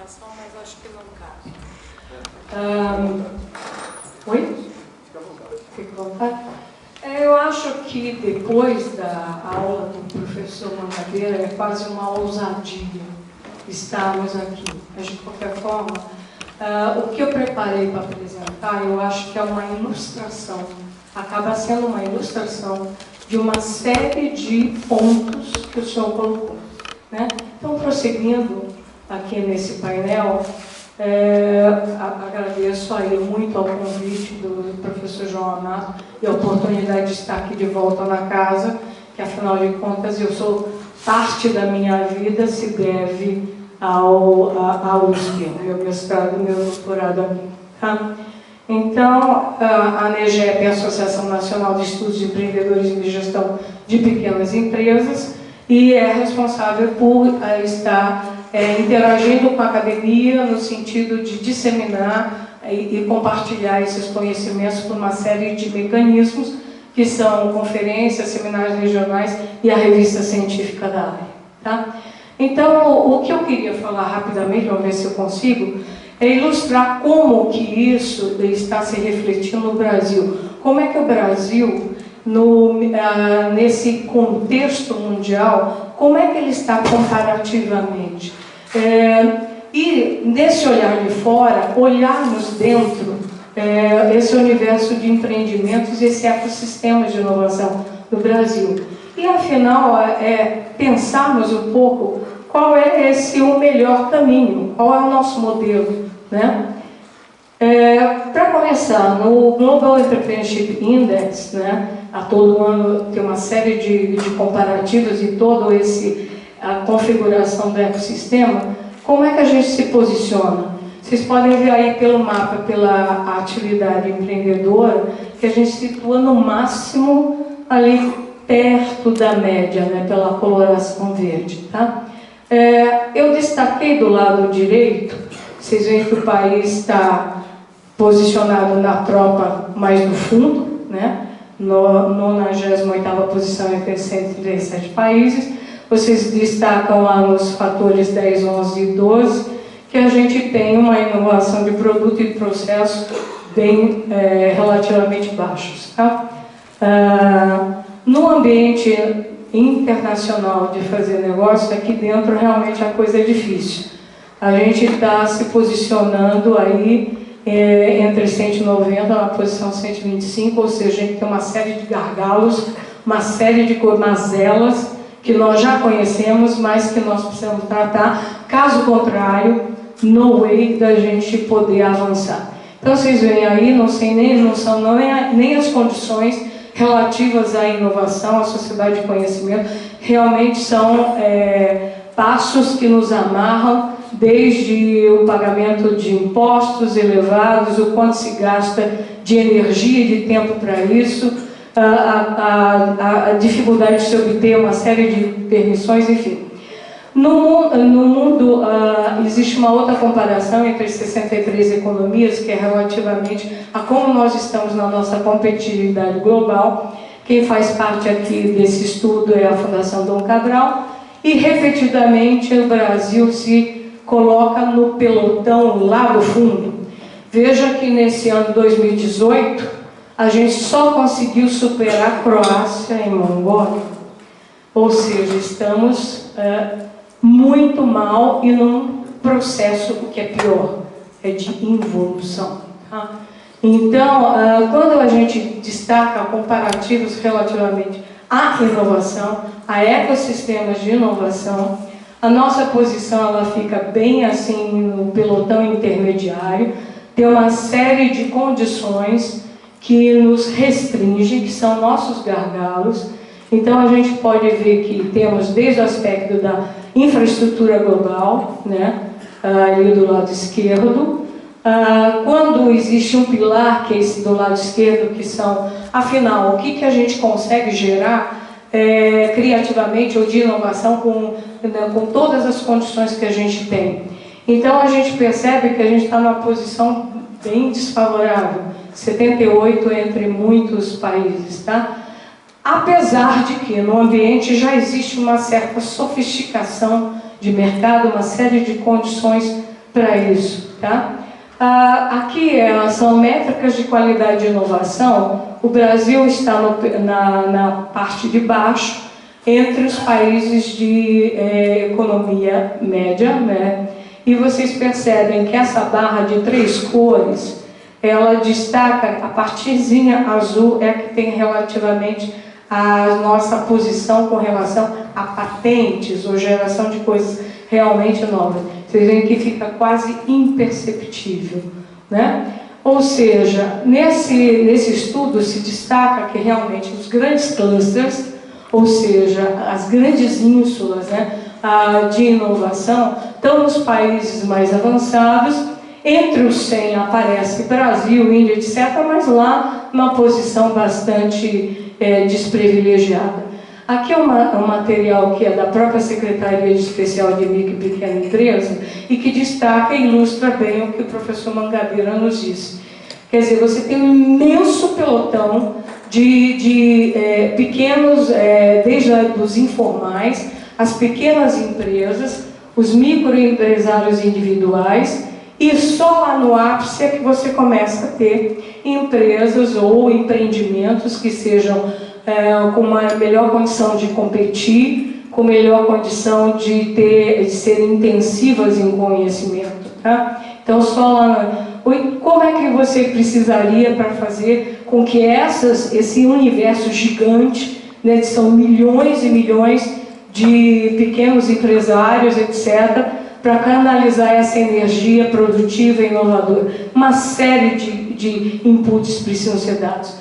participação, mas acho que não cabe. Oi? Fica à vontade. Eu acho que depois da aula do professor Mangabeira é quase uma ousadia estarmos aqui. Mas, de qualquer forma, o que eu preparei para apresentar, eu acho que é uma ilustração, acaba sendo uma ilustração de uma série de pontos que o senhor colocou, né? Então, prosseguindo aqui nesse painel, agradeço aí muito ao convite do professor João Amato e a oportunidade de estar aqui de volta na casa, que afinal de contas eu sou parte da minha vida se deve ao USP, meu mestrado e meu doutorado aqui. Tá? Então, a ANEGEP é a Associação Nacional de Estudos de Empreendedorismo e Gestão de Pequenas Empresas e é responsável por estar interagindo com a academia no sentido de disseminar e compartilhar esses conhecimentos por uma série de mecanismos que são conferências, seminários regionais e a revista científica da área. Tá? Então, o que eu queria falar rapidamente, vamos ver se eu consigo, é ilustrar como que isso está se refletindo no Brasil. Como é que o Brasil, nesse contexto mundial, como é que ele está comparativamente? E, nesse olhar de fora, olharmos dentro esse universo de empreendimentos, esse ecossistema de inovação do Brasil. E, afinal, pensarmos um pouco qual é o melhor caminho, qual é o nosso modelo, né? Para começar, no Global Entrepreneurship Index, né, a todo ano tem uma série de comparativos e toda a configuração do ecossistema, como é que a gente se posiciona? Vocês podem ver aí pelo mapa, pela atividade empreendedora, que a gente situa no máximo ali perto da média, né, pela coloração verde. Tá? Eu destaquei do lado direito, vocês veem que o país está posicionado na tropa mais do fundo, né? No 98ª posição entre 137 países. Vocês destacam lá nos fatores 10, 11 e 12, que a gente tem uma inovação de produto e processo bem relativamente baixos. Tá? No ambiente internacional de fazer negócio, aqui dentro realmente a coisa é difícil. A gente está se posicionando aí entre 190 na posição 125, ou seja, a gente tem uma série de gargalos, uma série de mazelas que nós já conhecemos, mas que nós precisamos tratar. Caso contrário, no way da gente poder avançar. Então vocês veem aí, não são nem as condições relativas à inovação, à sociedade de conhecimento, realmente são passos que nos amarram, desde o pagamento de impostos elevados, o quanto se gasta de energia e de tempo para isso, a dificuldade de se obter uma série de permissões, enfim. No mundo existe uma outra comparação entre as 63 economias, que é relativamente a como nós estamos na nossa competitividade global. Quem faz parte aqui desse estudo é a Fundação Dom Cabral, e repetidamente o Brasil se coloca no pelotão lá do fundo. Veja que nesse ano 2018, a gente só conseguiu superar a Croácia e Mongólia. Ou seja, estamos muito mal e num processo, o que é pior, é de involução. Tá? Então, quando a gente destaca comparativos relativamente à inovação, a ecossistemas de inovação, a nossa posição ela fica bem assim no pelotão intermediário, tem uma série de condições que nos restringem, que são nossos gargalos. Então a gente pode ver que temos desde o aspecto da infraestrutura global, né, ali do lado esquerdo, quando existe um pilar, que é esse do lado esquerdo, que são, afinal, o que a gente consegue gerar criativamente ou de inovação com todas as condições que a gente tem. Então a gente percebe que a gente está numa posição bem desfavorável, 78 entre muitos países, tá? Apesar de que no ambiente já existe uma certa sofisticação de mercado, uma série de condições para isso, tá? Aqui são métricas de qualidade e inovação. O Brasil está na parte de baixo, entre os países de economia média, né? E vocês percebem que essa barra de 3 cores, ela destaca, a partezinha azul é a que tem relativamente a nossa posição com relação a patentes ou geração de coisas realmente novas. Vocês veem que fica quase imperceptível, né? Ou seja, nesse estudo se destaca que realmente os grandes clusters, ou seja, as grandes ínsulas, né, de inovação, estão nos países mais avançados. Entre os 100 aparece Brasil, Índia, etc., mas lá uma posição bastante desprivilegiada. Aqui é um material que é da própria Secretaria Especial de Micro e Pequena Empresa e que destaca e ilustra bem o que o professor Mangabeira nos disse. Quer dizer, você tem um imenso pelotão de pequenos, desde os informais, as pequenas empresas, os microempresários individuais, e só lá no ápice é que você começa a ter empresas ou empreendimentos que sejam com uma melhor condição de competir, com melhor condição de serem intensivas em conhecimento, tá? Então, só lá... Como é que você precisaria para fazer com que esse universo gigante, né, que são milhões e milhões de pequenos empresários, etc., para canalizar essa energia produtiva e inovadora? Uma série de inputs precisam ser dados.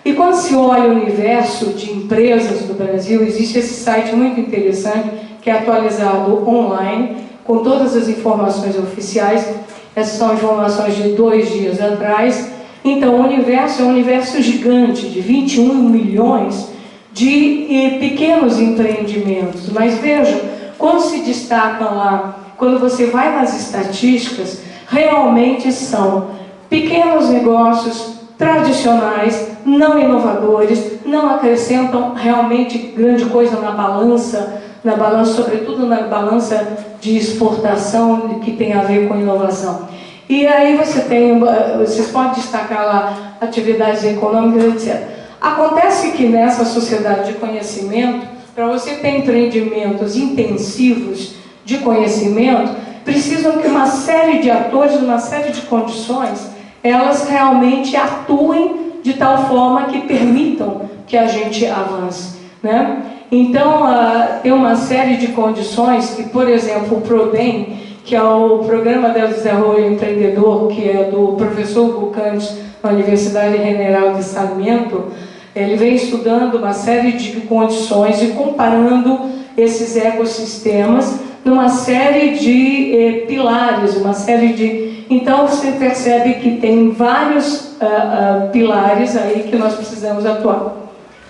E quando se olha o universo de empresas do Brasil, existe esse site muito interessante, que é atualizado online, com todas as informações oficiais. Essas são informações de 2 dias atrás. Então, o universo é um universo gigante, de 21 milhões de pequenos empreendimentos. Mas vejam, quando se destacam lá, quando você vai nas estatísticas, realmente são pequenos negócios tradicionais, não inovadores, não acrescentam realmente grande coisa na balança, sobretudo na balança de exportação, que tem a ver com inovação. E aí vocês podem destacar lá atividades econômicas, etc. Acontece que nessa sociedade de conhecimento, para você ter empreendimentos intensivos de conhecimento, precisam que uma série de atores, uma série de condições, elas realmente atuem de tal forma que permitam que a gente avance, né? Então, tem uma série de condições que, por exemplo, o PRODEM, que é o Programa de Desenvolvimento Empreendedor, que é do professor Hugo Cantos, na Universidade General de Sarmiento, ele vem estudando uma série de condições e comparando esses ecossistemas numa série de pilares, Então, você percebe que tem vários pilares aí que nós precisamos atuar.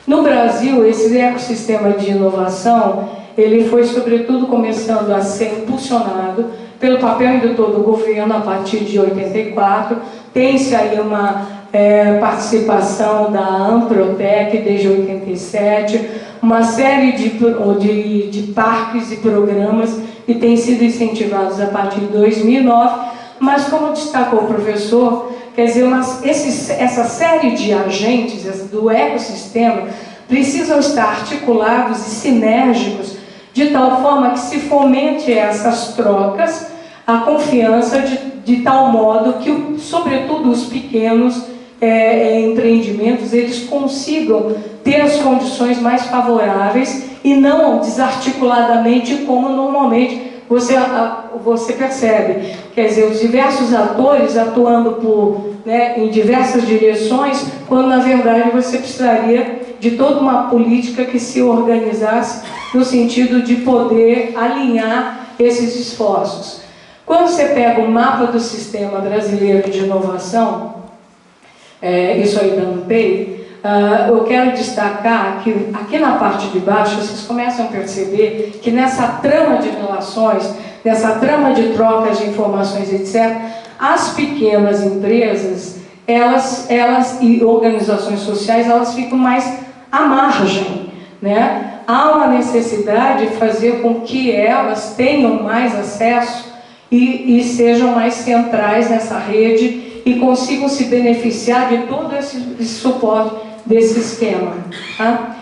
No Brasil, esse ecossistema de inovação, ele foi, sobretudo, começando a ser impulsionado pelo papel indutor do governo a partir de 84. Tem-se aí uma participação da Amprotec desde 87, uma série de parques e programas que têm sido incentivados a partir de 2009, mas, como destacou o professor, quer dizer, essa série de agentes do ecossistema precisam estar articulados e sinérgicos de tal forma que se fomente essas trocas, a confiança de tal modo que, sobretudo, os pequenos empreendimentos, eles consigam ter as condições mais favoráveis e não desarticuladamente como normalmente você percebe. Quer dizer, os diversos atores atuando em diversas direções, quando na verdade você precisaria de toda uma política que se organizasse no sentido de poder alinhar esses esforços. Quando você pega o mapa do Sistema Brasileiro de Inovação, isso aí da ANPEI, eu quero destacar que aqui na parte de baixo vocês começam a perceber que nessa trama de relações, nessa trama de trocas de informações, etc., as pequenas empresas, elas e organizações sociais, elas ficam mais à margem, né? Há uma necessidade de fazer com que elas tenham mais acesso e sejam mais centrais nessa rede e consigam se beneficiar de todo esse suporte desse esquema. Tá?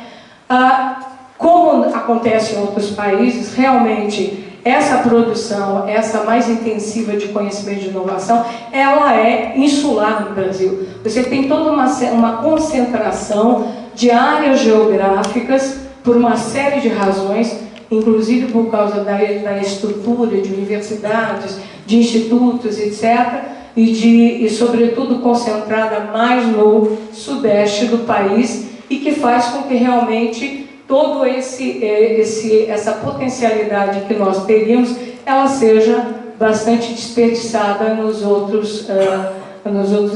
Como acontece em outros países, realmente essa produção, essa mais intensiva de conhecimento e inovação, ela é insular no Brasil. Você tem toda uma concentração de áreas geográficas por uma série de razões, inclusive por causa da estrutura de universidades, de institutos, etc., e sobretudo concentrada mais no sudeste do país, e que faz com que realmente todo essa potencialidade que nós teríamos, ela seja bastante desperdiçada nos outros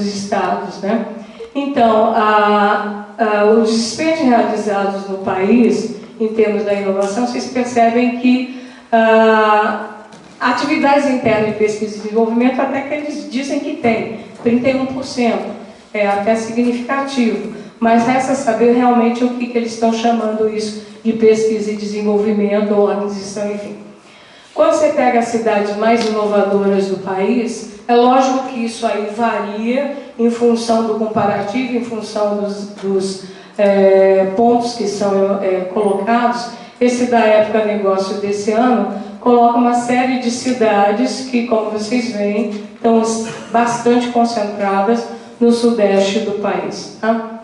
estados, né? Então, os desperdícios realizados no país, em termos da inovação, vocês percebem que atividades internas de pesquisa e desenvolvimento, até que eles dizem que tem, 31%, é até significativo. Mas resta saber realmente o que eles estão chamando isso de pesquisa e desenvolvimento ou aquisição, enfim. Quando você pega as cidades mais inovadoras do país, é lógico que isso aí varia em função do comparativo, em função dos pontos que são colocados. Esse da Época Negócio desse ano coloca uma série de cidades que, como vocês veem, estão bastante concentradas no sudeste do país. Tá?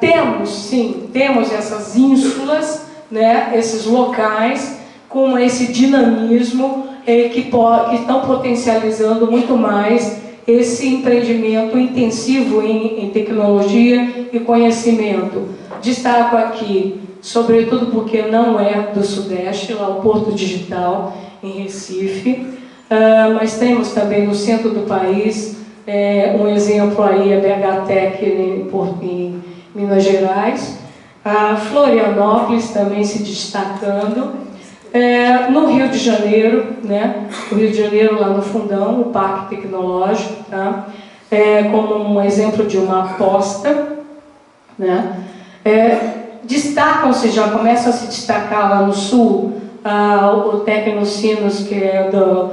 Temos essas ínsulas, né, esses locais com esse dinamismo que estão potencializando muito mais esse empreendimento intensivo em tecnologia e conhecimento. Destaco aqui, sobretudo porque não é do Sudeste, lá o Porto Digital, em Recife, mas temos também no centro do país, um exemplo aí, a BH Tech em Minas Gerais, a Florianópolis também se destacando, no Rio de Janeiro, né? O Rio de Janeiro lá no Fundão, o Parque Tecnológico, tá? Como um exemplo de uma aposta, né? Destacam-se, já começam a se destacar lá no sul, o Tecnocinos, que é do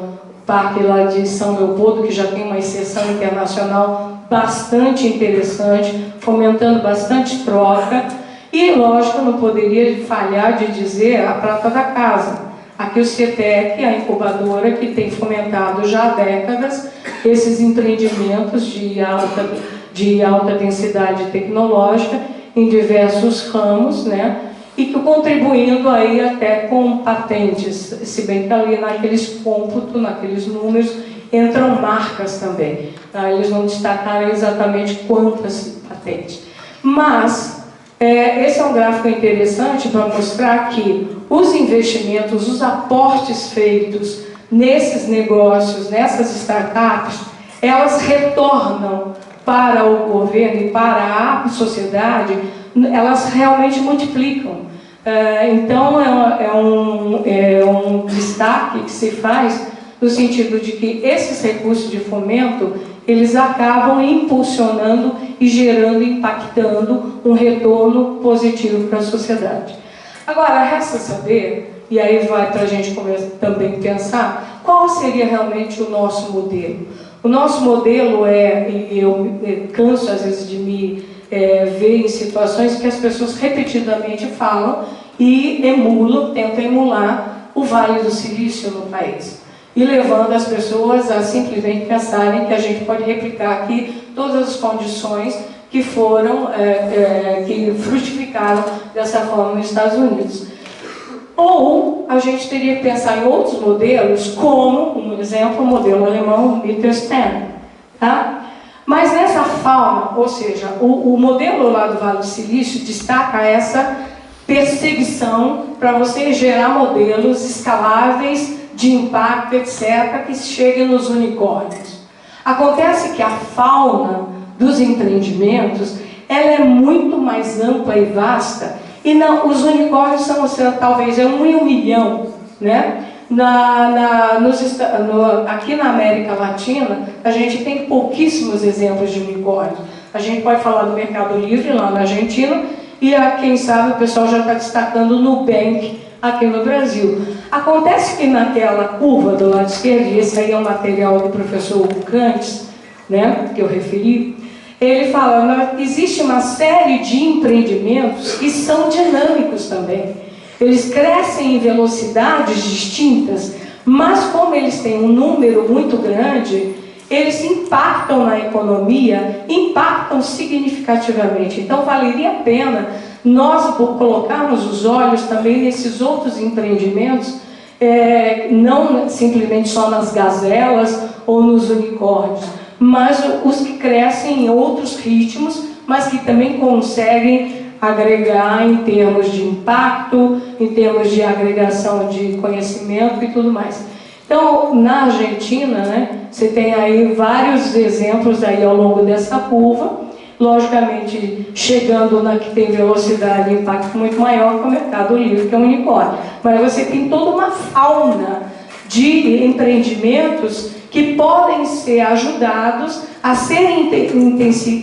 parque lá de São Leopoldo, que já tem uma exceção internacional bastante interessante, fomentando bastante troca. E, lógico, não poderia falhar de dizer a prata da casa. Aqui o CETEC, a incubadora, que tem fomentado já há décadas esses empreendimentos de alta densidade tecnológica em diversos ramos, né? E que contribuindo aí até com patentes, se bem que ali naqueles cômputos, naqueles números, entram marcas também. Tá? Eles não destacaram exatamente quantas patentes. Mas esse é um gráfico interessante para mostrar que os investimentos, os aportes feitos nesses negócios, nessas startups, elas retornam para o governo e para a sociedade, elas realmente multiplicam. Então, é um destaque que se faz no sentido de que esses recursos de fomento, eles acabam impulsionando e gerando, impactando um retorno positivo para a sociedade. Agora, resta saber, e aí vai para a gente também pensar, qual seria realmente o nosso modelo. O nosso modelo e eu canso às vezes de me ver em situações que as pessoas repetidamente falam e tentam emular o Vale do Silício no país. E levando as pessoas a simplesmente pensarem que a gente pode replicar aqui todas as condições que que frutificaram dessa forma nos Estados Unidos. Ou a gente teria que pensar em outros modelos, como, um exemplo, o modelo alemão Mittelstand. Tá? Mas nessa forma, ou seja, o modelo lá do Vale do Silício destaca essa perseguição para você gerar modelos escaláveis, de impacto, etc., que cheguem nos unicórnios. Acontece que a fauna dos empreendimentos, ela é muito mais ampla e vasta, e não, os unicórnios são, talvez, 1 em 1 milhão, né? Aqui na América Latina, a gente tem pouquíssimos exemplos de unicórnios. A gente pode falar do Mercado Livre, lá na Argentina, e quem sabe o pessoal já está destacando o Nubank aqui no Brasil. Acontece que naquela curva do lado esquerdo, e esse aí é um material do professor Hugo Cantes, né, que eu referi, ele fala, existe uma série de empreendimentos que são dinâmicos também. Eles crescem em velocidades distintas, mas como eles têm um número muito grande, eles impactam na economia, impactam significativamente. Então, valeria a pena nós colocarmos os olhos também nesses outros empreendimentos, não simplesmente só nas gazelas ou nos unicórnios, mas os que crescem em outros ritmos, mas que também conseguem agregar em termos de impacto, em termos de agregação de conhecimento e tudo mais. Então, na Argentina, né, você tem aí vários exemplos aí ao longo dessa curva, logicamente chegando na que tem velocidade e impacto muito maior que o Mercado Livre, que é o unicórnio. Mas você tem toda uma fauna de empreendimentos que podem ser ajudados a serem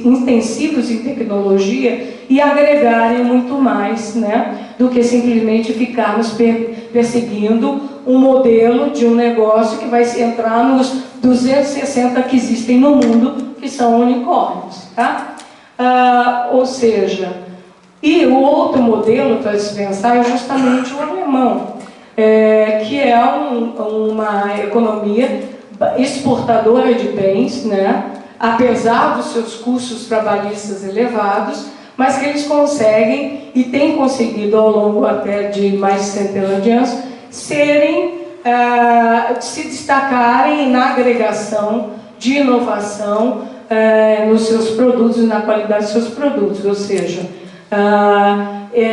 intensivos em tecnologia e agregarem muito mais, né, do que simplesmente ficarmos perseguindo um modelo de um negócio que vai entrar nos 260 que existem no mundo, que são unicórnios, tá? Ou seja, e o outro modelo para se pensar é justamente o alemão, que é uma economia exportadora de bens, né? Apesar dos seus custos trabalhistas elevados, mas que eles conseguem e têm conseguido ao longo até de mais de centenas de anos se destacarem na agregação de inovação nos seus produtos e na qualidade dos seus produtos. Ou seja,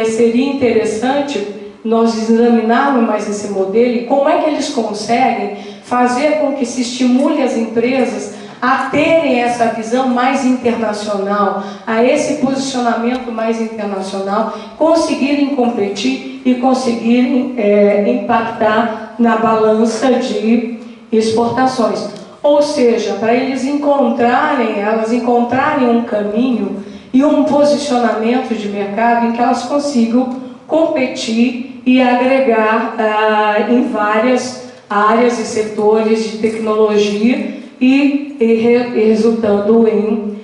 seria interessante nós examinarmos mais esse modelo e como é que eles conseguem fazer com que se estimule as empresas a terem essa visão mais internacional, a esse posicionamento mais internacional, conseguirem competir e conseguirem impactar na balança de exportações. Ou seja, para elas encontrarem um caminho e um posicionamento de mercado em que elas consigam competir e agregar em várias áreas e setores de tecnologia e resultando em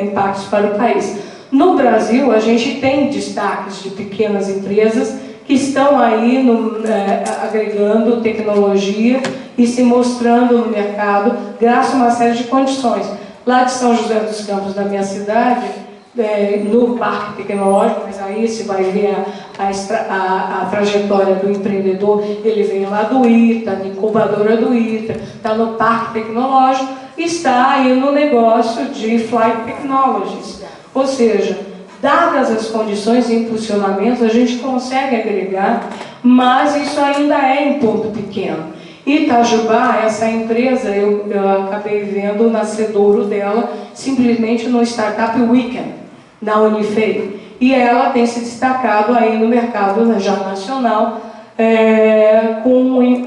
impactos para o país. No Brasil, a gente tem destaques de pequenas empresas que estão aí agregando tecnologia e se mostrando no mercado graças a uma série de condições. Lá de São José dos Campos, da minha cidade, no Parque Tecnológico, mas aí você vai ver a trajetória do empreendedor, ele vem lá do ITA, na incubadora do ITA, está no Parque Tecnológico, está aí no negócio de Flight Technologies. Ou seja, dadas as condições de impulsionamento, a gente consegue agregar, mas isso ainda é em ponto pequeno. Itajubá, essa empresa, eu acabei vendo o nascedouro dela simplesmente no Startup Weekend, na Unifei. E ela tem se destacado aí no mercado já nacional,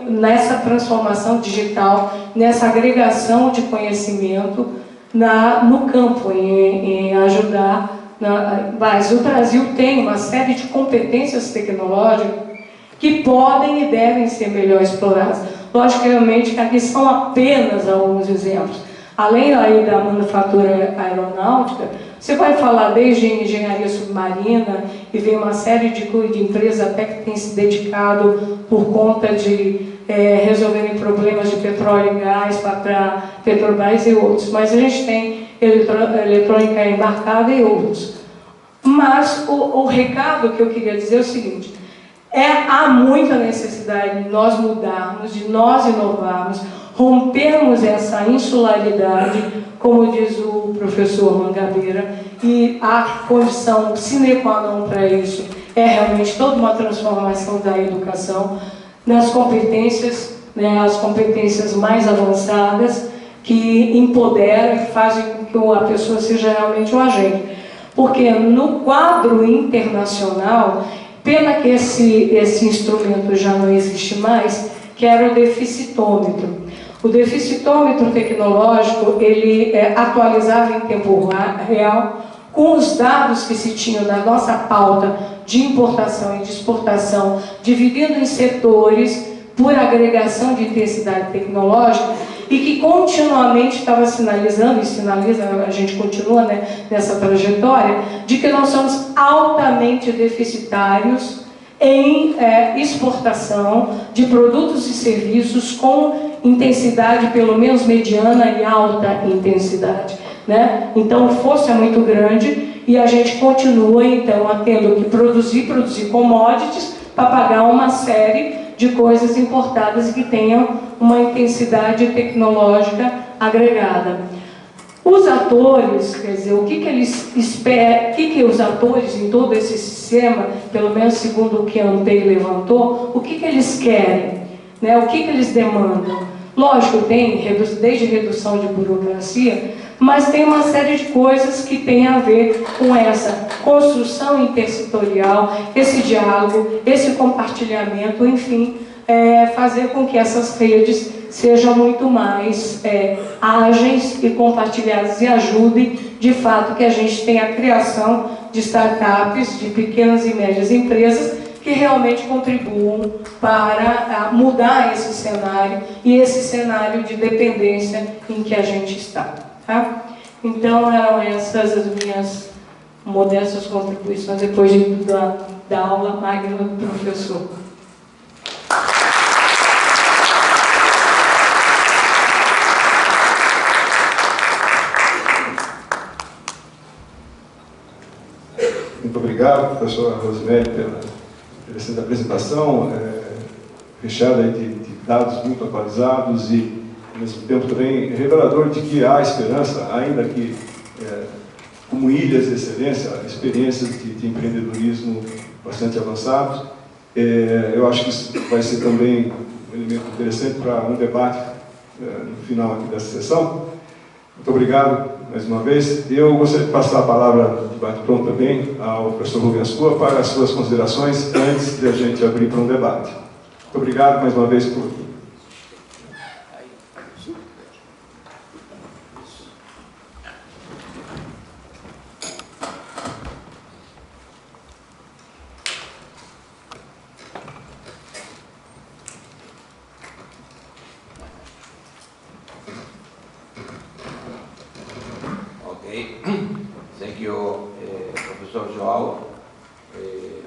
nessa transformação digital, nessa agregação de conhecimento no campo, em ajudar. Mas o Brasil tem uma série de competências tecnológicas que podem e devem ser melhor exploradas. Logicamente que aqui são apenas alguns exemplos. Além aí da manufatura aeronáutica, você vai falar desde engenharia submarina e vem uma série de empresas até que têm se dedicado por conta de resolverem problemas de petróleo e gás para Petrobras e outros. Mas a gente tem eletrônica embarcada e outros. Mas o recado que eu queria dizer é o seguinte: há muita necessidade de nós mudarmos, de nós inovarmos, rompermos essa insularidade, como diz o professor Mangabeira, e a condição sine qua non para isso é realmente toda uma transformação da educação nas competências, né, as competências mais avançadas, que empoderam, que fazem com que a pessoa seja realmente um agente. Porque no quadro internacional, pena que esse instrumento já não existe mais, que era o deficitômetro. O deficitômetro tecnológico, ele atualizava em tempo real com os dados que se tinham na nossa pauta de importação e de exportação, dividindo em setores por agregação de intensidade tecnológica, e que continuamente estava sinalizando, e sinaliza, a gente continua, né, nessa trajetória, de que nós somos altamente deficitários em exportação de produtos e serviços com intensidade pelo menos mediana e alta intensidade, né? Então, a força é muito grande e a gente continua, então, tendo que produzir commodities para pagar uma série de coisas importadas que tenham uma intensidade tecnológica agregada. Os atores, quer dizer, o que eles esperam, o que os atores em todo esse sistema, pelo menos segundo o que a ANPEI levantou, o que eles querem, né? O que eles demandam? Lógico, tem desde redução de burocracia, mas tem uma série de coisas que tem a ver com essa construção intersetorial, esse diálogo, esse compartilhamento, enfim, fazer com que essas redes sejam muito mais ágeis e compartilhadas e ajudem, de fato, que a gente tenha a criação de startups, de pequenas e médias empresas, que realmente contribuam para mudar esse cenário e esse cenário de dependência em que a gente está. Tá? Então, eram essas as minhas modestas contribuições depois da aula magna do professor. Muito obrigado, professora Rosemary, pela interessante apresentação, recheada de dados muito atualizados e, ao mesmo tempo, também revelador de que há esperança, ainda que, como ilhas de excelência, experiências de empreendedorismo bastante avançados. Eu acho que isso vai ser também um elemento interessante para um debate no final aqui dessa sessão. Muito obrigado mais uma vez. Eu gostaria de passar a palavra de bate-pronto também ao professor Rubens Cua para as suas considerações antes de a gente abrir para um debate. Muito obrigado mais uma vez por... Thank you, Professor João.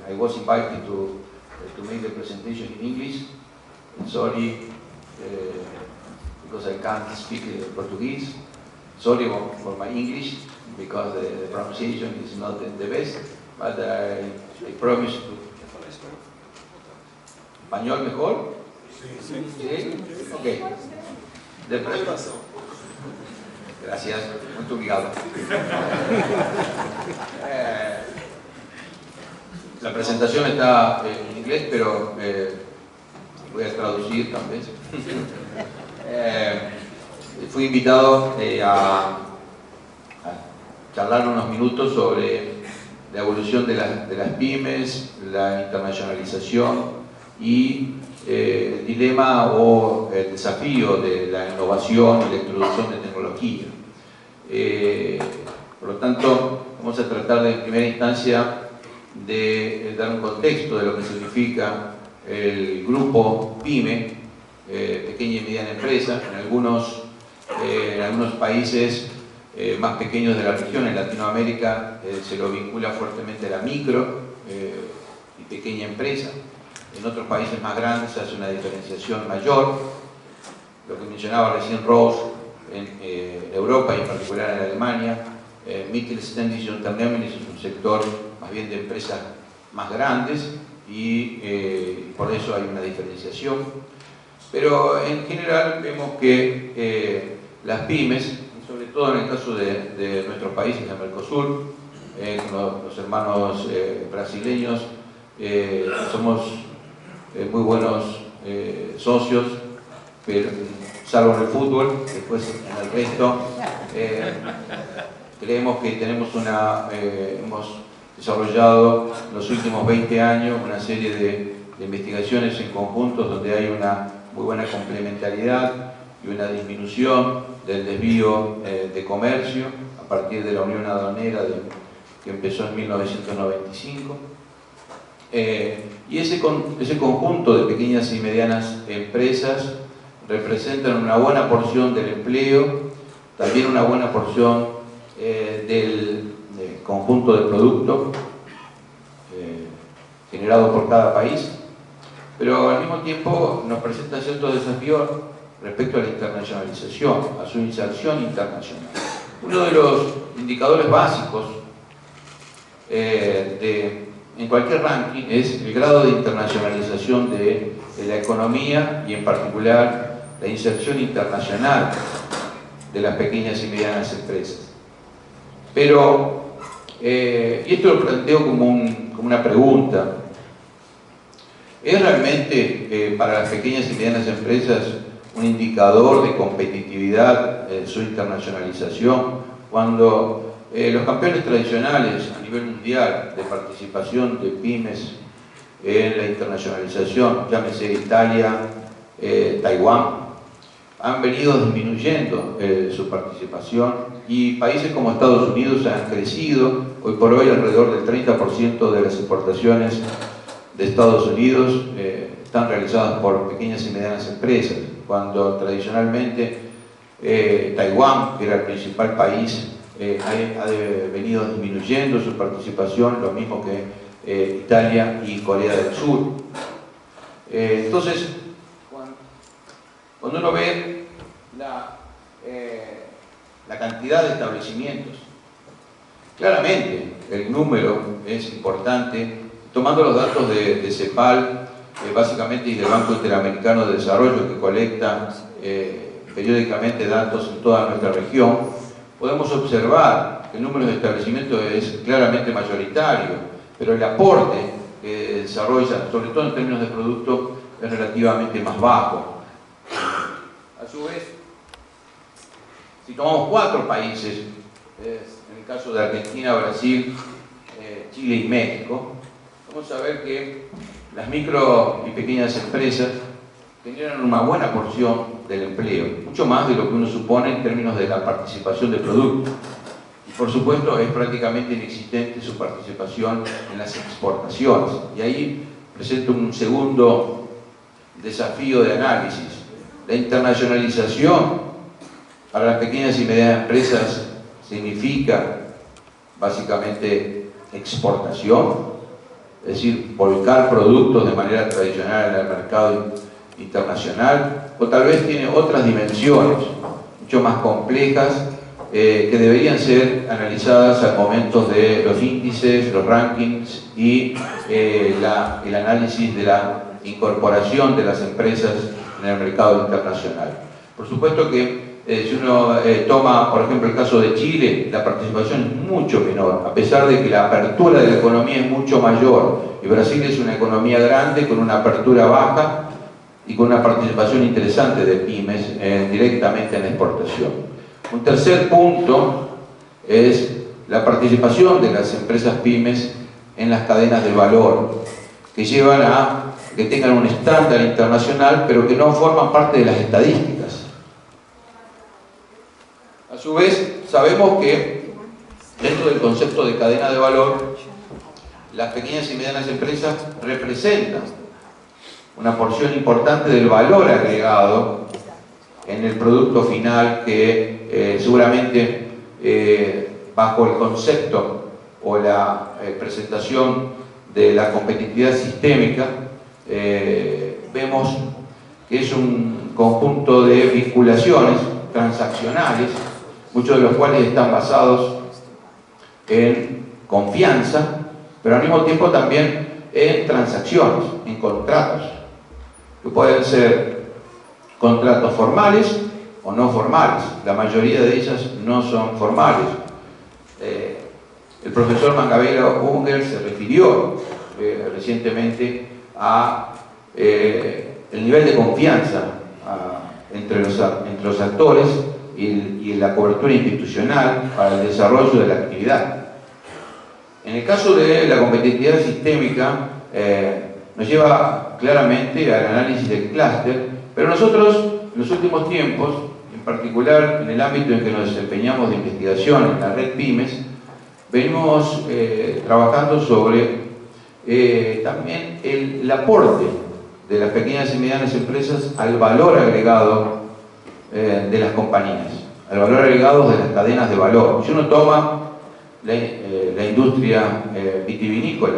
I was invited to make the presentation in English. Sorry, because I can't speak Portuguese. Sorry for my English, because the pronunciation is not the best, but I promise to... ¿Español mejor? Sí. ¿Sí? Ok. Gracias, muito obrigado. La presentación está en inglés, pero voy a traducir también. Fui invitado a charlar unos minutos sobre la evolución de las pymes, la internacionalización y el dilema o el desafío de la innovación y la introducción de tecnología. Por lo tanto, vamos a tratar de, en primera instancia, de dar un contexto de lo que significa el grupo PYME, pequeña y mediana empresa. En algunos países más pequeños de la región, en Latinoamérica, se lo vincula fuertemente a la micro y pequeña empresa. En otros países más grandes se hace una diferenciación mayor. Lo que mencionaba recién Rose, en Europa y en particular en Alemania, Mittelständische Unternehmen es un sector más bien de empresas más grandes y por eso hay una diferenciación. Pero en general vemos que las pymes, sobre todo en el caso de nuestros países de Mercosur, los hermanos brasileños, somos muy buenos socios, pero salvo en el fútbol, después en el resto creemos que tenemos hemos desarrollado en los últimos 20 años una serie de investigaciones en conjuntos donde hay una muy buena complementariedad y una disminución del desvío de comercio a partir de la Unión Aduanera que empezó en 1995. Y ese conjunto de pequeñas y medianas empresas representan una buena porción del empleo, también una buena porción del conjunto de producto generado por cada país, pero al mismo tiempo nos presenta ciertos desafíos respecto a la internacionalización, a su inserción internacional. Uno de los indicadores básicos en cualquier ranking es el grado de internacionalización de la economía y en particular la inserción internacional de las pequeñas y medianas empresas. Pero, y esto lo planteo como una pregunta, ¿es realmente para las pequeñas y medianas empresas un indicador de competitividad su internacionalización cuando los campeones tradicionales a nivel mundial de participación de pymes en la internacionalización, llámese Italia, Taiwán, han venido disminuyendo su participación y países como Estados Unidos han crecido? Hoy por hoy alrededor del 30% de las exportaciones de Estados Unidos están realizadas por pequeñas y medianas empresas, cuando tradicionalmente Taiwán, que era el principal país, ha venido disminuyendo su participación, lo mismo que Italia y Corea del Sur. Entonces, cuando uno ve la cantidad de establecimientos, claramente el número es importante, tomando los datos de CEPAL, básicamente, y del Banco Interamericano de Desarrollo, que colecta periódicamente datos en toda nuestra región, podemos observar que el número de establecimientos es claramente mayoritario, pero el aporte que desarrolla, sobre todo en términos de producto, es relativamente más bajo. A su vez, si tomamos 4 países, en el caso de Argentina, Brasil, Chile y México, vamos a ver que las micro y pequeñas empresas generan una buena porción del empleo, mucho más de lo que uno supone en términos de la participación de producto. Y por supuesto es prácticamente inexistente su participación en las exportaciones. Y ahí presento un segundo desafío de análisis. La internacionalización para las pequeñas y medianas empresas significa básicamente exportación, es decir, volcar productos de manera tradicional en el mercado internacional, o tal vez tiene otras dimensiones mucho más complejas que deberían ser analizadas al momento de los índices, los rankings y el análisis de la incorporación de las empresas en el mercado internacional. Por supuesto que si uno toma, por ejemplo, el caso de Chile, la participación es mucho menor, a pesar de que la apertura de la economía es mucho mayor. Y Brasil es una economía grande con una apertura baja y con una participación interesante de pymes directamente en la exportación. Un tercer punto es la participación de las empresas pymes en las cadenas de valor, que llevan a que tengan un estándar internacional, pero que no forman parte de las estadísticas. A su vez, sabemos que dentro del concepto de cadena de valor, las pequeñas y medianas empresas representan una porción importante del valor agregado en el producto final que seguramente bajo el concepto o la presentación de la competitividad sistémica vemos que es un conjunto de vinculaciones transaccionales, muchos de los cuales están basados en confianza, pero al mismo tiempo también en transacciones, en contratos, que pueden ser contratos formales o no formales. La mayoría de ellas no son formales. El profesor Mangabeira Unger se refirió recientemente a el nivel de confianza entre los actores y la cobertura institucional para el desarrollo de la actividad. En el caso de la competitividad sistémica, nos lleva claramente al análisis del clúster, pero nosotros en los últimos tiempos, en particular en el ámbito en que nos desempeñamos de investigación en la red Pymes, venimos trabajando sobre también el aporte de las pequeñas y medianas empresas al valor agregado de las compañías, al valor agregado de las cadenas de valor. Si uno toma la industria vitivinícola,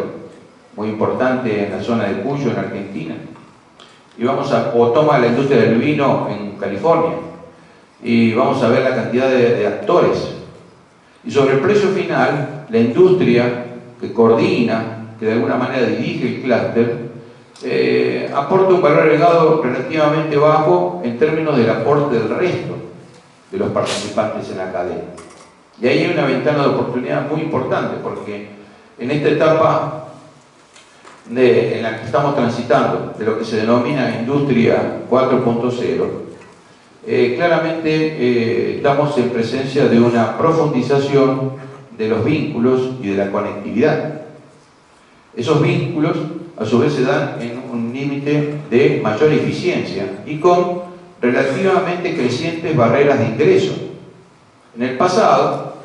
muy importante en la zona de Cuyo, en Argentina, y o toma la industria del vino en California, y vamos a ver la cantidad de actores. Y sobre el precio final, la industria que coordina, que de alguna manera dirige el clúster, aporta un valor agregado relativamente bajo en términos del aporte del resto de los participantes en la cadena. Y ahí hay una ventana de oportunidad muy importante, porque en esta etapa en la que estamos transitando, de lo que se denomina Industria 4.0, claramente estamos en presencia de una profundización de los vínculos y de la conectividad. Esos vínculos a su vez se dan en un límite de mayor eficiencia y con relativamente crecientes barreras de ingreso. En el pasado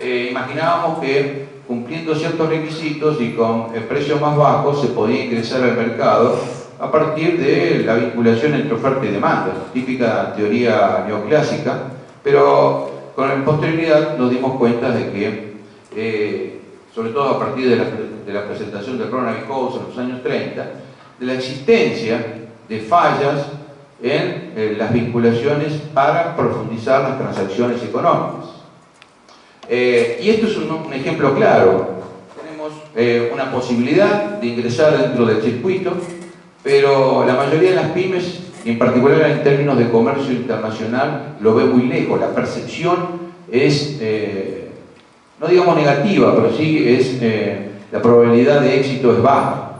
imaginábamos que cumpliendo ciertos requisitos y con precios más bajos se podía ingresar al mercado a partir de la vinculación entre oferta y demanda, típica teoría neoclásica, pero con posterioridad nos dimos cuenta de que, sobre todo a partir de la presentación de Ronald Coase en los años 30, de la existencia de fallas en las vinculaciones para profundizar las transacciones económicas. Y esto es un ejemplo claro. Tenemos una posibilidad de ingresar dentro del circuito, pero la mayoría de las pymes, en particular en términos de comercio internacional, lo ve muy lejos. La percepción es, no digamos negativa, pero sí es, la probabilidad de éxito es baja.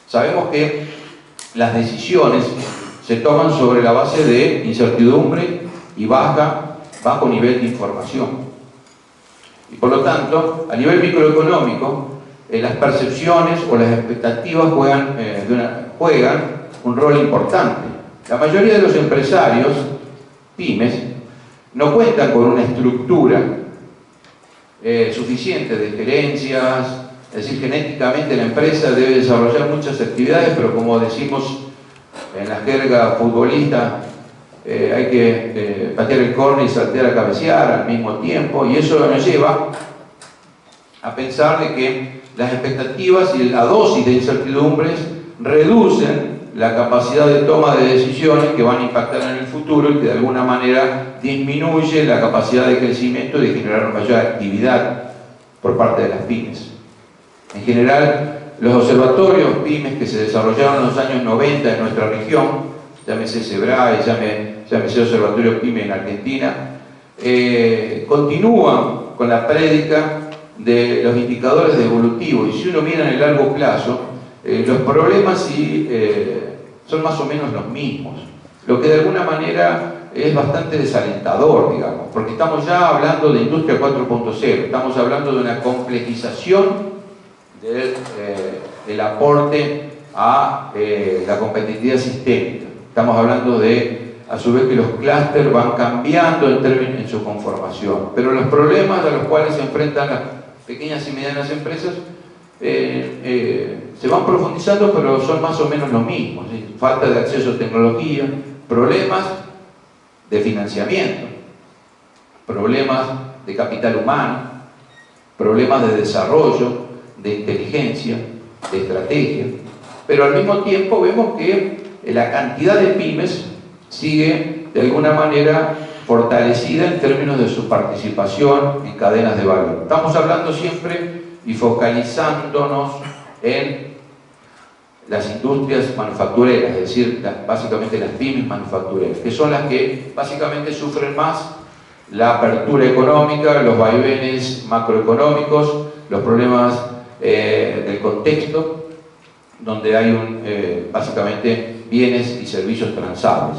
Sabemos que las decisiones se toman sobre la base de incertidumbre y bajo nivel de información. Y por lo tanto, a nivel microeconómico, las percepciones o las expectativas juegan un rol importante. La mayoría de los empresarios, pymes, no cuentan con una estructura suficiente de gerencias, es decir, genéticamente la empresa debe desarrollar muchas actividades, pero como decimos en la jerga futbolista, hay que patear el córner y saltear a cabecear al mismo tiempo, y eso nos lleva a pensar de que las expectativas y la dosis de incertidumbres reducen la capacidad de toma de decisiones que van a impactar en el futuro y que de alguna manera disminuye la capacidad de crecimiento y de generar mayor actividad por parte de las pymes. En general, los observatorios pymes que se desarrollaron en los años 90 en nuestra región, llámese SEBRAE, llámese Observatorio PYME en Argentina, continúan con la prédica de los indicadores de evolutivo, y si uno mira en el largo plazo, los problemas sí, son más o menos los mismos, lo que de alguna manera es bastante desalentador, digamos, porque estamos ya hablando de Industria 4.0, estamos hablando de una complejización del aporte a la competitividad sistémica. Estamos hablando de, a su vez, que los clústeres van cambiando en su conformación, pero los problemas a los cuales se enfrentan las pequeñas y medianas empresas se van profundizando, pero son más o menos los mismos, ¿sí? Falta de acceso a tecnología, problemas de financiamiento, problemas de capital humano, problemas de desarrollo, de inteligencia, de estrategia, pero al mismo tiempo vemos que la cantidad de pymes sigue de alguna manera fortalecida en términos de su participación en cadenas de valor. Estamos hablando siempre y focalizándonos en las industrias manufactureras, es decir, básicamente las pymes manufactureras, que son las que básicamente sufren más la apertura económica, los vaivenes macroeconómicos, los problemas del contexto, donde hay básicamente bienes y servicios transables.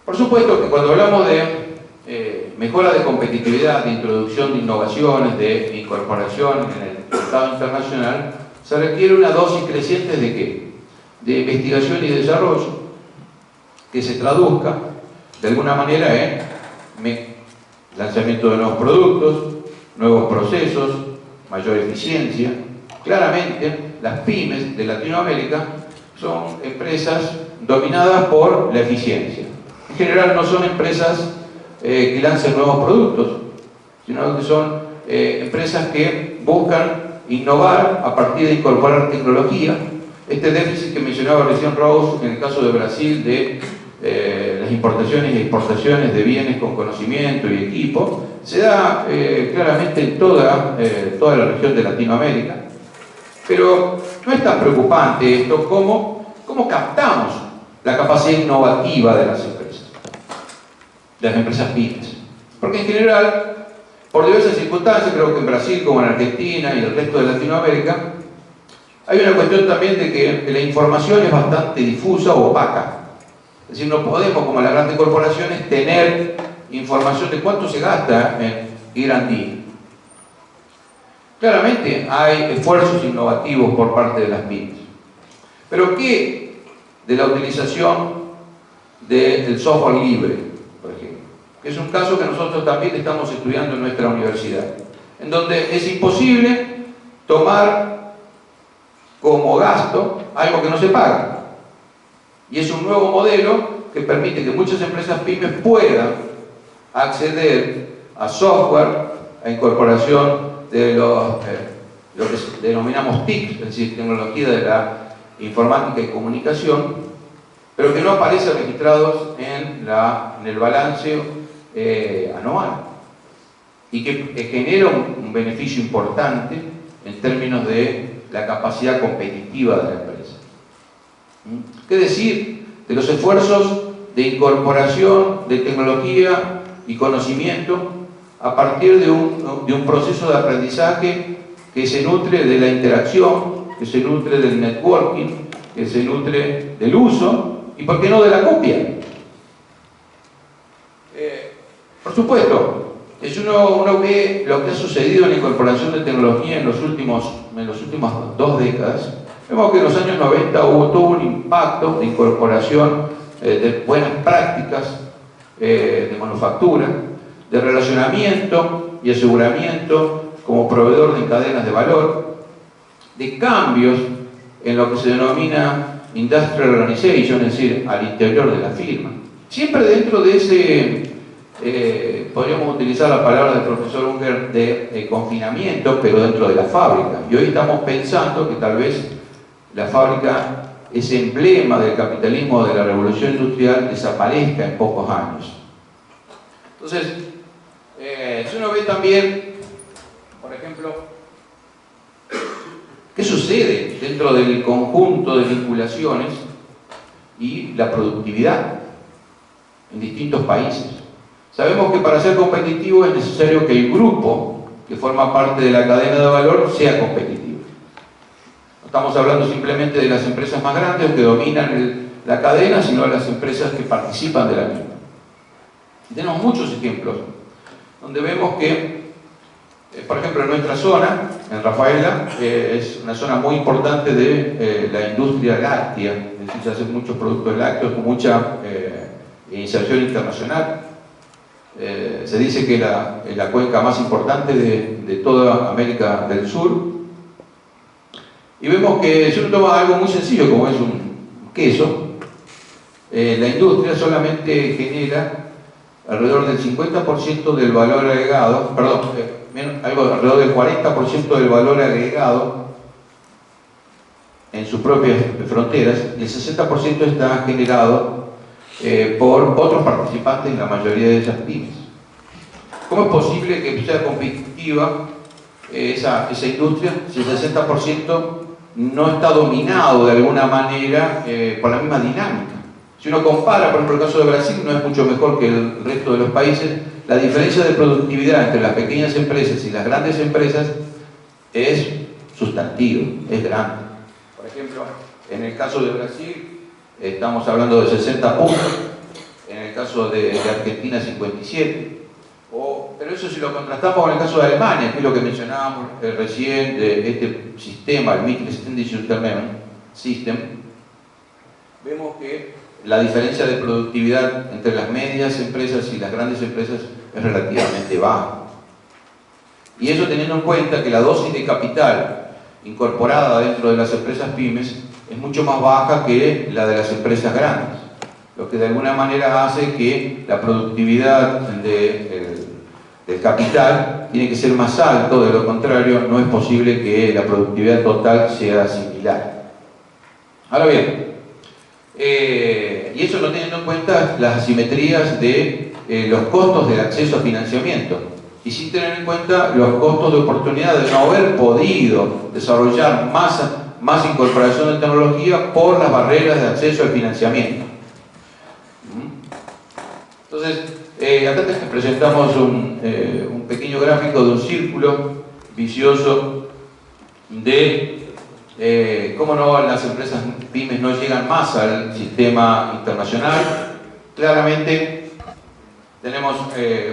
Por supuesto que cuando hablamos de mejora de competitividad, de introducción de innovaciones, de incorporación en el mercado internacional, se requiere una dosis creciente ¿de qué? De investigación y desarrollo, que se traduzca de alguna manera en lanzamiento de nuevos productos, nuevos procesos, mayor eficiencia, claramente las pymes de Latinoamérica son empresas dominadas por la eficiencia. En general no son empresas que lancen nuevos productos, sino que son empresas que buscan innovar a partir de incorporar tecnología. Este déficit que mencionaba recién Rose en el caso de Brasil de las importaciones y exportaciones de bienes con conocimiento y equipo se da claramente en toda la región de Latinoamérica, pero no es tan preocupante esto como cómo captamos la capacidad innovativa de las empresas pymes, porque en general, por diversas circunstancias, creo que en Brasil como en Argentina y el resto de Latinoamérica, hay una cuestión también de que la información es bastante difusa o opaca. Es decir, no podemos, como las grandes corporaciones, tener información de cuánto se gasta en R&D. Claramente hay esfuerzos innovativos por parte de las pymes. Pero ¿qué de la utilización del software libre, por ejemplo? Que es un caso que nosotros también estamos estudiando en nuestra universidad, en donde es imposible tomar como gasto algo que no se paga. Y es un nuevo modelo que permite que muchas empresas pymes puedan acceder a software, a incorporación de lo que denominamos TIC, es decir, tecnología de la informática y comunicación, pero que no aparecen registrados en el balance anual y que genera un beneficio importante en términos de la capacidad competitiva de la empresa. ¿Qué decir de los esfuerzos de incorporación de tecnología y conocimiento a partir de un proceso de aprendizaje que se nutre de la interacción, que se nutre del networking, que se nutre del uso y, ¿por qué no, de la copia? Por supuesto, si uno ve lo que ha sucedido en la incorporación de tecnología en las últimas 2 décadas, vemos que en los años 90 hubo todo un impacto de incorporación de buenas prácticas de manufactura, de relacionamiento y aseguramiento como proveedor de cadenas de valor, de cambios en lo que se denomina Industrial Organization, es decir, al interior de la firma. Siempre dentro de ese, podríamos utilizar la palabra del profesor Unger de confinamiento, pero dentro de la fábrica. Y hoy estamos pensando que tal vez la fábrica, ese emblema del capitalismo de la revolución industrial, desaparezca en pocos años. Entonces, si uno ve también, por ejemplo, qué sucede dentro del conjunto de vinculaciones y la productividad en distintos países. Sabemos que para ser competitivo es necesario que el grupo que forma parte de la cadena de valor sea competitivo. No estamos hablando simplemente de las empresas más grandes que dominan la cadena, sino de las empresas que participan de la misma. Y tenemos muchos ejemplos donde vemos que, por ejemplo, en nuestra zona, en Rafaela, es una zona muy importante de la industria láctea, es decir, se hacen muchos productos lácteos con mucha inserción internacional. Se dice que es la cuenca más importante de toda América del Sur. Y vemos que si uno toma algo muy sencillo como es un queso, la industria solamente genera alrededor del 50% del valor agregado, alrededor del 40% del valor agregado en sus propias fronteras, y el 60% está generado por otros participantes en la mayoría de esas pymes. ¿Cómo es posible que sea competitiva esa industria si el 60% no está dominado de alguna manera por la misma dinámica? Si uno compara, por ejemplo, el caso de Brasil, no es mucho mejor que el resto de los países. La diferencia de productividad entre las pequeñas empresas y las grandes empresas es sustantiva, es grande. Por ejemplo, en el caso de Brasil estamos hablando de 60 puntos, en el caso de Argentina 57, pero eso si lo contrastamos con el caso de Alemania, que es lo que mencionábamos recién de este sistema, el Mittelständische System, vemos que la diferencia de productividad entre las medias empresas y las grandes empresas es relativamente baja. Y eso teniendo en cuenta que la dosis de capital incorporada dentro de las empresas pymes es mucho más baja que la de las empresas grandes, lo que de alguna manera hace que la productividad del capital tiene que ser más alto, de lo contrario no es posible que la productividad total sea similar. Ahora bien, y eso no teniendo en cuenta las asimetrías de los costos del acceso a financiamiento, y sin tener en cuenta los costos de oportunidad de no haber podido desarrollar más incorporación de tecnología por las barreras de acceso al financiamiento. Entonces, acá te presentamos un pequeño gráfico de un círculo vicioso de cómo no las empresas pymes no llegan más al sistema internacional. Claramente tenemos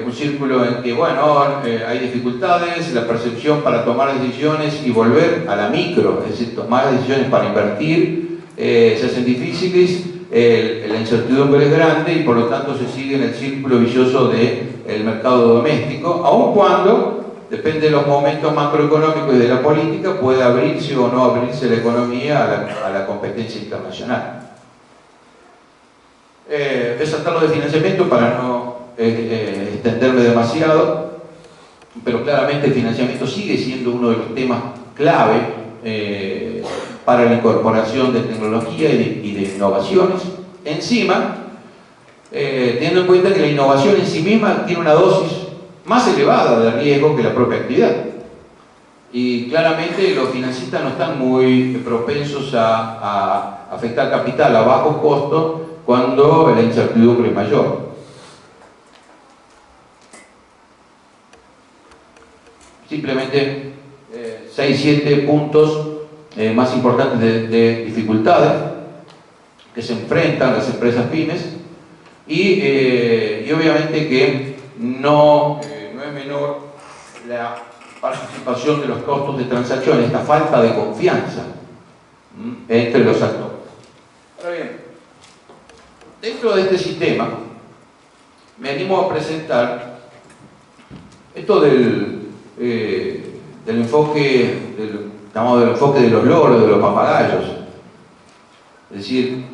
un círculo en que, bueno, hay dificultades, la percepción para tomar decisiones y volver a la micro, es decir, tomar decisiones para invertir, se hacen difíciles, la incertidumbre es grande y por lo tanto se sigue en el círculo vicioso del mercado doméstico, aun cuando, depende de los momentos macroeconómicos y de la política, puede abrirse o no abrirse la economía a la competencia internacional. Voy a saltar lo de financiamiento para no extenderme demasiado, pero claramente el financiamiento sigue siendo uno de los temas clave para la incorporación de tecnología y de innovaciones. Encima, teniendo en cuenta que la innovación en sí misma tiene una dosis más elevada de riesgo que la propia actividad. Y claramente los financistas no están muy propensos a afectar capital a bajo costo cuando la incertidumbre es mayor. Simplemente 6-7 puntos más importantes de dificultades que se enfrentan las empresas pymes y obviamente que no es menor la participación de los costos de transacción, esta falta de confianza entre los actores. Ahora bien, dentro de este sistema me animo a presentar esto del enfoque de los loros, de los papagayos. Es decir,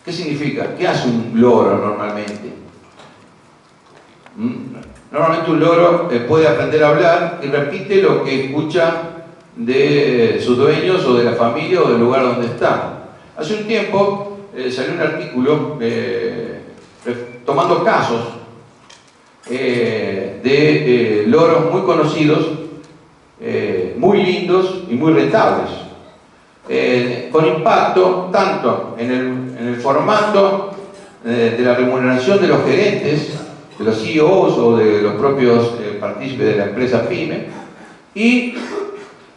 ¿qué significa? ¿Qué hace un loro normalmente? Normalmente un loro puede aprender a hablar y repite lo que escucha de sus dueños o de la familia o del lugar donde está. Hace un tiempo salió un artículo tomando casos de loros muy conocidos, muy lindos y muy rentables, con impacto tanto en el formato de la remuneración de los gerentes, de los CEOs o de los propios partícipes de la empresa PYME y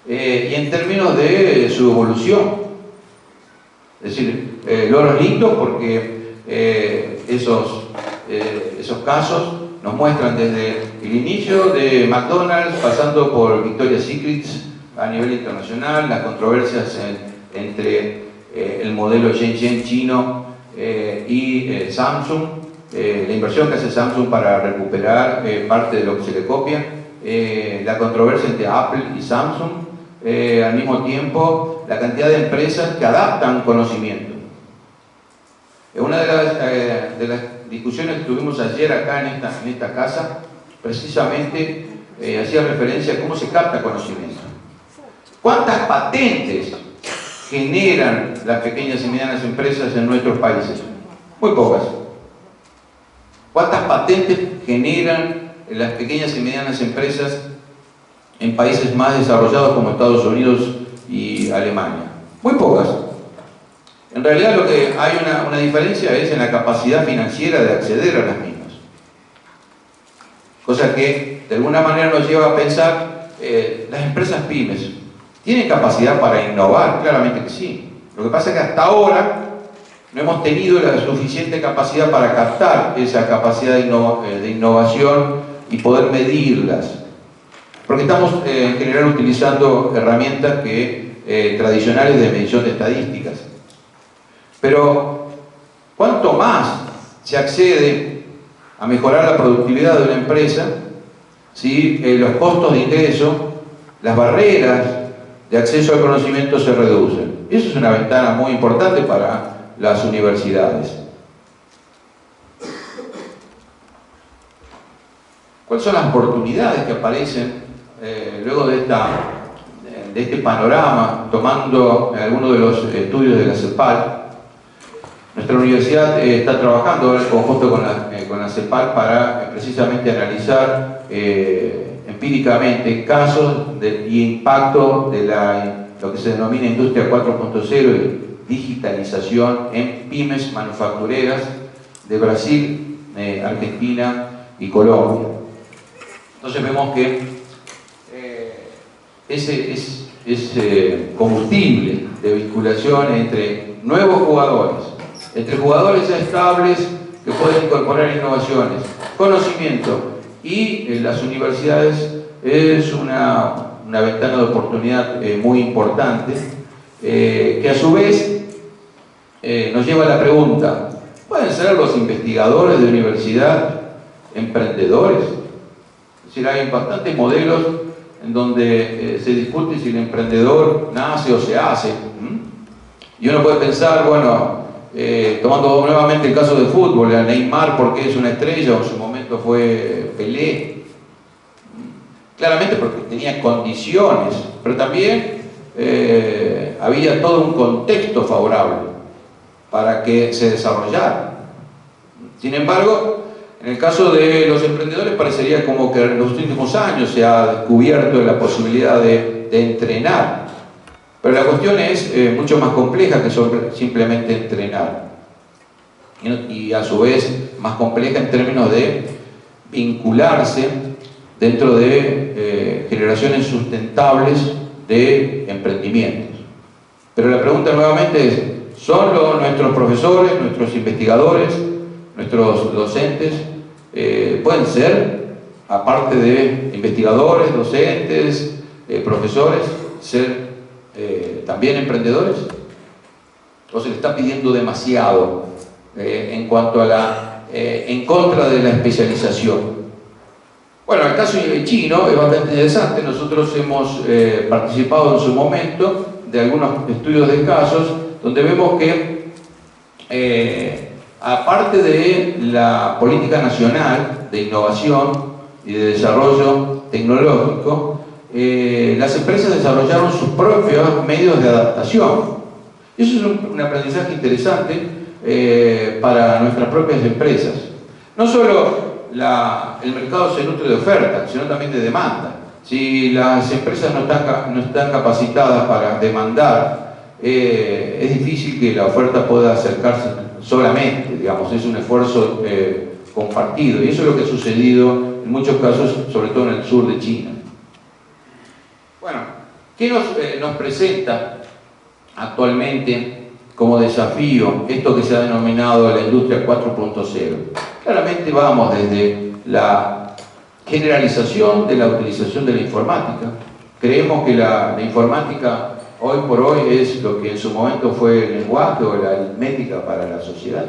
en términos de su evolución. Es decir, loros lindos porque esos casos nos muestran desde el inicio de McDonald's, pasando por Victoria's Secret a nivel internacional, las controversias entre el modelo Shenzhen chino y Samsung, la inversión que hace Samsung para recuperar parte de lo que se le copia, la controversia entre Apple y Samsung, al mismo tiempo la cantidad de empresas que adaptan conocimiento. Una de las discusiones que tuvimos ayer acá en esta casa, precisamente hacía referencia a cómo se capta conocimiento. ¿Cuántas patentes generan las pequeñas y medianas empresas en nuestros países? Muy pocas. ¿Cuántas patentes generan las pequeñas y medianas empresas en países más desarrollados como Estados Unidos y Alemania? Muy pocas. En realidad lo que hay una diferencia es en la capacidad financiera de acceder a las mismas. Cosa que de alguna manera nos lleva a pensar, las empresas pymes, ¿tienen capacidad para innovar? Claramente que sí. Lo que pasa es que hasta ahora no hemos tenido la suficiente capacidad para captar esa capacidad de innovación y poder medirlas. Porque estamos en general utilizando herramientas tradicionales de medición de estadísticas. Pero, ¿cuánto más se accede a mejorar la productividad de una empresa si los costos de ingreso, las barreras de acceso al conocimiento se reducen. Eso es una ventana muy importante para las universidades. ¿Cuáles son las oportunidades que aparecen luego de este panorama, tomando algunos de los estudios de la CEPAL? Nuestra universidad está trabajando ahora en conjunto con la CEPAL para precisamente analizar empíricamente casos y impacto de lo que se denomina Industria 4.0 y digitalización en pymes manufactureras de Brasil, Argentina y Colombia. Entonces vemos que ese combustible de vinculación entre nuevos jugadores, entre jugadores ya estables que pueden incorporar innovaciones, conocimiento y las universidades es una ventana de oportunidad muy importante que a su vez nos lleva a la pregunta: ¿pueden ser los investigadores de universidad emprendedores? Es decir, hay bastantes modelos en donde se discute si el emprendedor nace o se hace. Y uno puede pensar, bueno, tomando nuevamente el caso de fútbol, a Neymar porque es una estrella, o en su momento fue Pelé, claramente porque tenía condiciones, pero también había todo un contexto favorable para que se desarrollara. Sin embargo, en el caso de los emprendedores parecería como que en los últimos años se ha descubierto la posibilidad de entrenar. Pero la cuestión es mucho más compleja que simplemente entrenar. Y a su vez más compleja en términos de vincularse dentro de generaciones sustentables de emprendimientos. Pero la pregunta nuevamente es: ¿son nuestros profesores, nuestros investigadores, nuestros docentes, pueden ser, aparte de investigadores, docentes, profesores, ser también emprendedores? ¿O se le está pidiendo demasiado en cuanto a en contra de la especialización? Bueno, el caso chino es bastante interesante. Nosotros hemos participado en su momento de algunos estudios de casos donde vemos que aparte de la política nacional de innovación y de desarrollo tecnológico, las empresas desarrollaron sus propios medios de adaptación. Eso es un aprendizaje interesante para nuestras propias empresas. No solo el mercado se nutre de oferta, sino también de demanda. Si las empresas no están capacitadas para demandar, es difícil que la oferta pueda acercarse solamente, digamos, es un esfuerzo compartido, y eso es lo que ha sucedido en muchos casos, sobre todo en el sur de China. Bueno, ¿qué nos presenta actualmente como desafío esto que se ha denominado la industria 4.0? Claramente vamos desde la generalización de la utilización de la informática. Creemos que la informática hoy por hoy es lo que en su momento fue el lenguaje o la aritmética para la sociedad.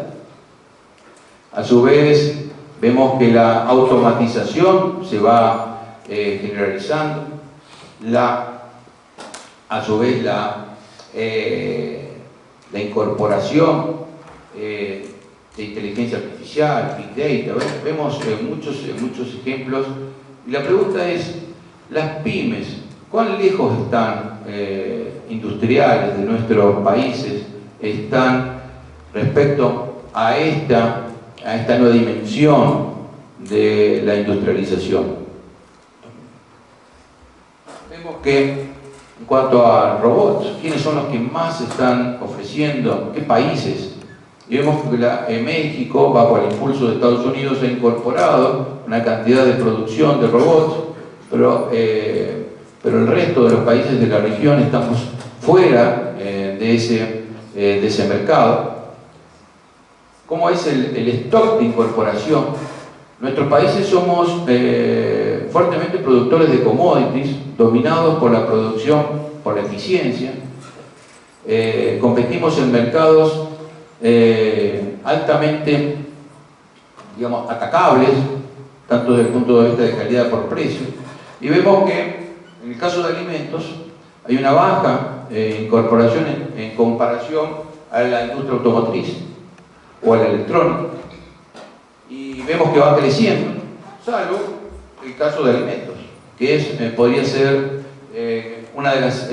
A su vez, vemos que la automatización se va generalizando. A su vez, la incorporación de inteligencia artificial, Big Data. Vemos muchos ejemplos. Y la pregunta es, ¿las pymes cuán lejos están industriales de nuestros países están respecto a esta nueva dimensión de la industrialización? Vemos que en cuanto a robots, ¿quiénes son los que más están ofreciendo? ¿Qué países? Y vemos que México, bajo el impulso de Estados Unidos, ha incorporado una cantidad de producción de robots, pero el resto de los países de la región estamos fuera de ese mercado. ¿Cómo es el stock de incorporación? Nuestros países somos fuertemente productores de commodities, dominados por la producción, por la eficiencia. Competimos en mercados altamente, digamos, atacables, tanto desde el punto de vista de calidad por precio. Y vemos que en el caso de alimentos hay una baja incorporación en comparación a la industria automotriz o a la electrónica. Y vemos que va creciendo, salvo el caso de alimentos, que podría ser una de las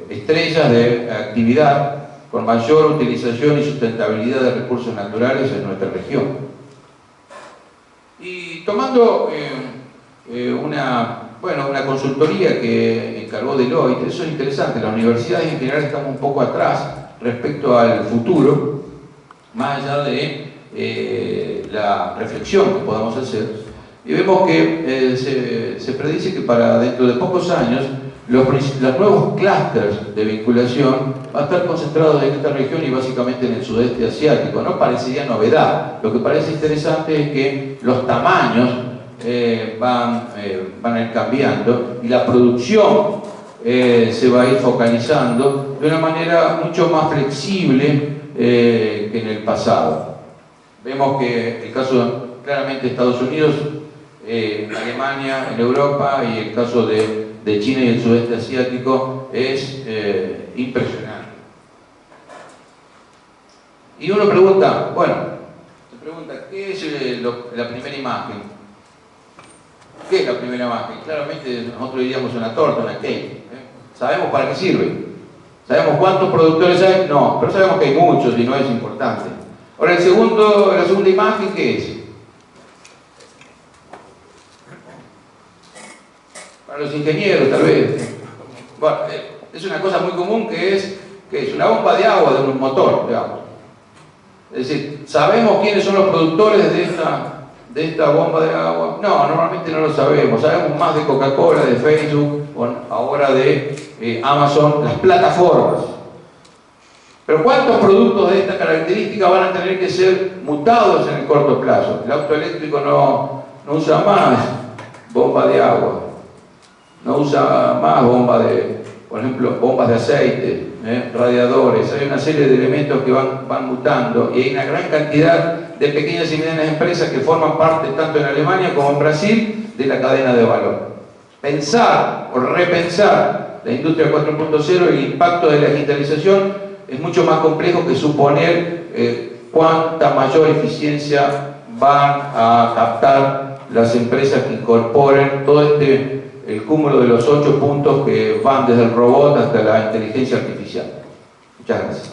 estrellas de actividad con mayor utilización y sustentabilidad de recursos naturales en nuestra región. Y tomando una consultoría que encargó Deloitte, eso es interesante, las universidades en general estamos un poco atrás respecto al futuro, más allá de la reflexión que podamos hacer, y vemos que se predice que para dentro de pocos años los nuevos clústeres de vinculación van a estar concentrados en esta región y básicamente en el sudeste asiático. No parecería novedad, lo que parece interesante es que los tamaños van a ir cambiando y la producción se va a ir focalizando de una manera mucho más flexible que en el pasado. Vemos que el caso claramente de Estados Unidos, Alemania, en Europa, y el caso de China y el sudeste asiático es impresionante. Y uno pregunta, ¿qué es la primera imagen? ¿Qué es la primera imagen? Claramente nosotros diríamos una torta, una cake. ¿Sabemos para qué sirve? ¿Sabemos cuántos productores hay? No, pero sabemos que hay muchos y no es importante. Ahora, la segunda imagen, ¿qué es? Para los ingenieros, tal vez. Bueno, es una cosa muy común que es una bomba de agua de un motor, digamos. Es decir, ¿sabemos quiénes son los productores de esta bomba de agua? No, normalmente no lo sabemos. Sabemos más de Coca-Cola, de Facebook, ahora de Amazon, las plataformas. Pero ¿cuántos productos de esta característica van a tener que ser mutados en el corto plazo? El auto eléctrico no usa más bomba de agua, no usa más por ejemplo, bombas de aceite, radiadores. Hay una serie de elementos que van mutando y hay una gran cantidad de pequeñas y medianas empresas que forman parte, tanto en Alemania como en Brasil, de la cadena de valor. Pensar o repensar la industria 4.0 y el impacto de la digitalización es mucho más complejo que suponer cuánta mayor eficiencia van a captar las empresas que incorporen todo el cúmulo de los 8 puntos que van desde el robot hasta la inteligencia artificial. Muchas gracias.